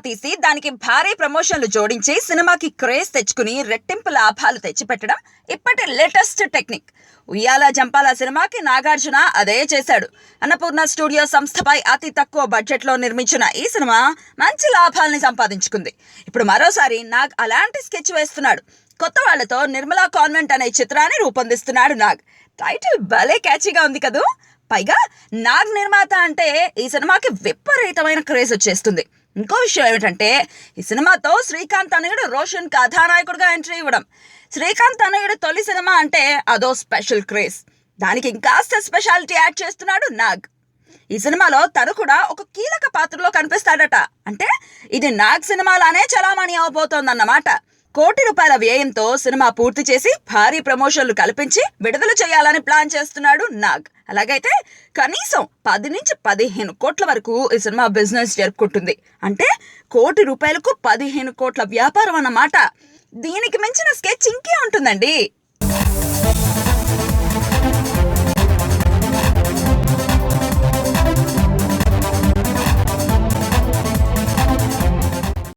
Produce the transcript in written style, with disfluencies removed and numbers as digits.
తీసి దానికి భారీ ప్రమోషన్లు జోడించి సినిమాకి క్రేజ్ తెచ్చుకుని రెట్టింపు లాభాలు తెచ్చిపెట్టడం ఇప్పటి లేటెస్ట్ టెక్నిక్. ఉయ్యాల జంపాల సినిమాకి నాగార్జున అదే చేశాడు. అన్నపూర్ణ స్టూడియో సంస్థపై అతి తక్కువ బడ్జెట్లో నిర్మించిన ఈ సినిమా మంచి లాభాల్ని సంపాదించుకుంది. ఇప్పుడు మరోసారి నాగ్ అలాంటి స్కెచ్ వేస్తున్నాడు. కొత్త వాళ్లతో నిర్మలా కాన్వెంట్ అనే చిత్రాన్ని రూపొందిస్తున్నాడు నాగ్. టైటిల్ భలే క్యాచీగా ఉంది కదూ. పైగా నాగ్ నిర్మాత అంటే ఈ సినిమాకి విపరీతమైన క్రేజ్ వచ్చేస్తుంది. ఇంకో విషయం ఏమిటంటే ఈ సినిమాతో శ్రీకాంత్ తనయుడు రోషన్ కథానాయకుడిగా ఎంట్రీ ఇవ్వడం. శ్రీకాంత్ తనయుడు తొలి సినిమా అంటే అదో స్పెషల్ క్రేజ్. దానికి ఇంకాస్త స్పెషాలిటీ యాడ్ చేస్తున్నాడు నాగ్. ఈ సినిమాలో తను కూడా ఒక కీలక పాత్రలో కనిపిస్తాడట. అంటే ఇది నాగ్ సినిమాలానే చలామణి అవబోతోందన్నమాట. ₹1,00,00,000 వ్యయంతో సినిమా పూర్తి చేసి భారీ ప్రమోషన్లు కల్పించి విడుదల చేయాలని ప్లాన్ చేస్తున్నాడు నాగ్. అలాగైతే కనీసం 10 నుంచి 15 కోట్ల వరకు ఈ సినిమా బిజినెస్ జరుపుకుంటుంది. అంటే ₹1,00,00,000కు 15 కోట్ల వ్యాపారం అన్నమాట. దీనికి మించిన స్కెచ్ ఇంకే ఉంటుందండి.